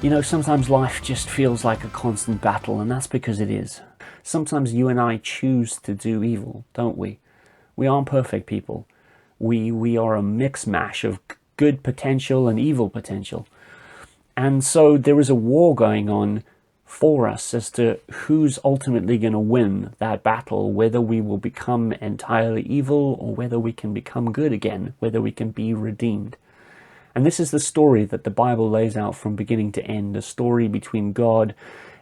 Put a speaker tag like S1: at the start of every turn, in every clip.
S1: You know, sometimes life just feels like a constant battle, and that's because it is. Sometimes you and I choose to do evil, don't we? We aren't perfect people. We are a mix mash of good potential and evil potential. And so there is a war going on for us as to who's ultimately going to win that battle, whether we will become entirely evil or whether we can become good again, whether we can be redeemed. And this is the story that the Bible lays out from beginning to end, a story between God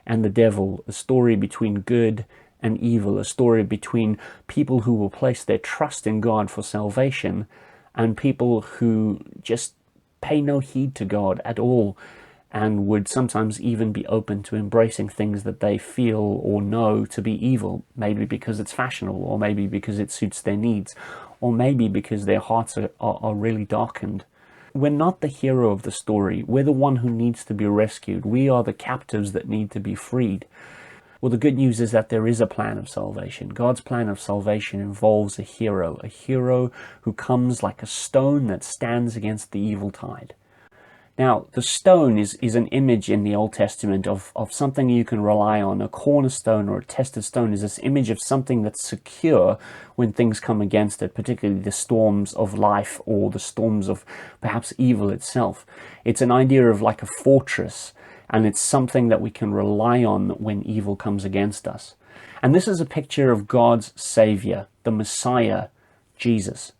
S1: and the devil, a story between good and evil, a story between people who will place their trust in God for salvation and people who just pay no heed to God at all and would sometimes even be open to embracing things that they feel or know to be evil, maybe because it's fashionable, or maybe because it suits their needs, or maybe because their hearts are really darkened. We're not the hero of the story. We're the one who needs to be rescued. We are the captives that need to be freed. Well, the good news is that there is a plan of salvation. God's plan of salvation involves a hero who comes like a stone that stands against the evil tide. Now, the stone is an image in the Old Testament of something you can rely on. A cornerstone or a tested stone is this image of something that's secure when things come against it, particularly the storms of life or the storms of perhaps evil itself. It's an idea of like a fortress, and it's something that we can rely on when evil comes against us. And this is a picture of God's Savior, the Messiah, Jesus,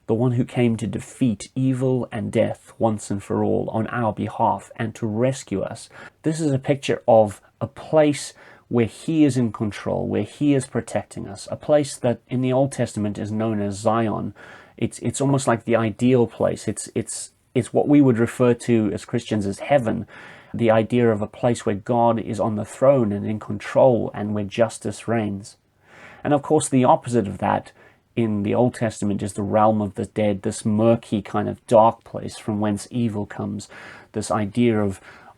S1: the one who came to defeat evil and death once and for all on our behalf and to rescue us. This is a picture of a place where he is in control, where he is protecting us, a place that in the Old Testament is known as Zion. It's almost like the ideal place. It's what we would refer to as Christians as heaven, the idea of a place where God is on the throne and in control and where justice reigns. And of course, the opposite of that in the Old Testament is the realm of the dead, this murky kind of dark place from whence evil comes. This idea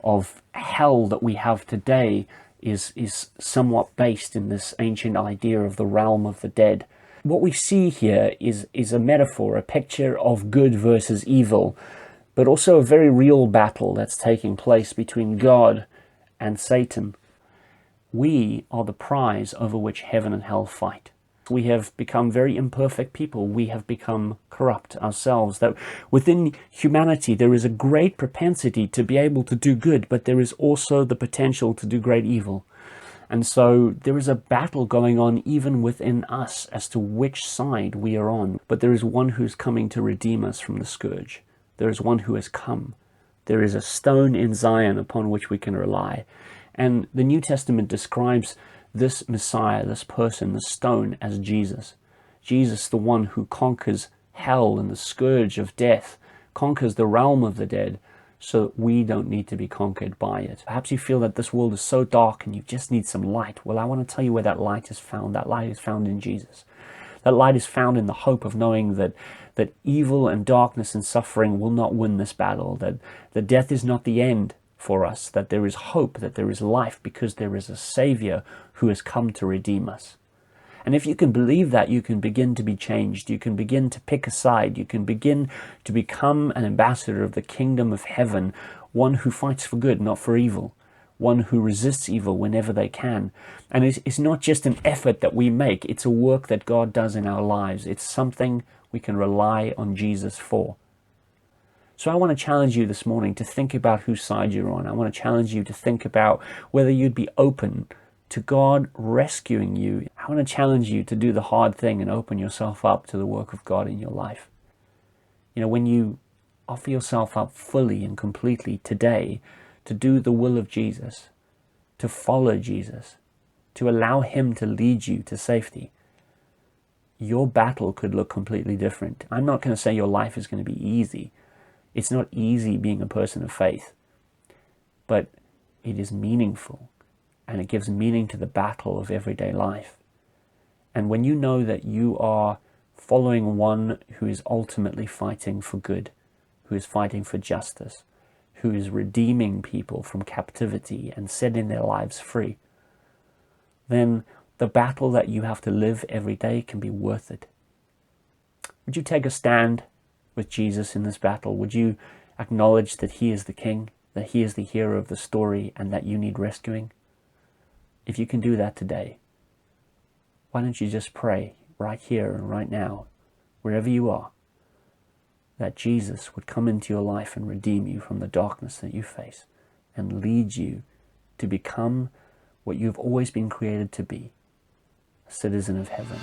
S1: of hell that we have today is somewhat based in this ancient idea of the realm of the dead. What we see here is a metaphor, a picture of good versus evil, but also a very real battle that's taking place between God and Satan. We are the prize over which heaven and hell fight. We have become very imperfect people. We have become corrupt ourselves. That within humanity there is a great propensity to be able to do good, but there is also the potential to do great evil. And so there is a battle going on even within us as to which side we are on. But there is one who's coming to redeem us from the scourge. There is one who has come. There is a stone in Zion upon which we can rely. And the New Testament describes this Messiah, this person, the stone, as Jesus. Jesus, the one who conquers hell and the scourge of death, conquers the realm of the dead, so that we don't need to be conquered by it. Perhaps you feel that this world is so dark and you just need some light. Well, I want to tell you where that light is found. That light is found in Jesus. That light is found in the hope of knowing that evil and darkness and suffering will not win this battle, that death is not the end for us, that there is hope, that there is life, because there is a Savior who has come to redeem us. And if you can believe that, you can begin to be changed. You can begin to pick a side. You can begin to become an ambassador of the kingdom of heaven, one who fights for good, not for evil, one who resists evil whenever they can. And it's not just an effort that we make, it's a work that God does in our lives. It's something we can rely on Jesus for. So I want to challenge you this morning to think about whose side you're on. I want to challenge you to think about whether you'd be open to God rescuing you. I want to challenge you to do the hard thing and open yourself up to the work of God in your life. You know, when you offer yourself up fully and completely today to do the will of Jesus, to follow Jesus, to allow him to lead you to safety, your battle could look completely different. I'm not going to say your life is going to be easy. It's not easy being a person of faith, but it is meaningful, and it gives meaning to the battle of everyday life. And when you know that you are following one who is ultimately fighting for good, who is fighting for justice, who is redeeming people from captivity and setting their lives free, then the battle that you have to live every day can be worth it. Would you take a stand with Jesus in this battle? Would you acknowledge that he is the King, that he is the hero of the story and that you need rescuing? If you can do that today, why don't you just pray right here and right now, wherever you are, that Jesus would come into your life and redeem you from the darkness that you face and lead you to become what you've always been created to be, a citizen of heaven.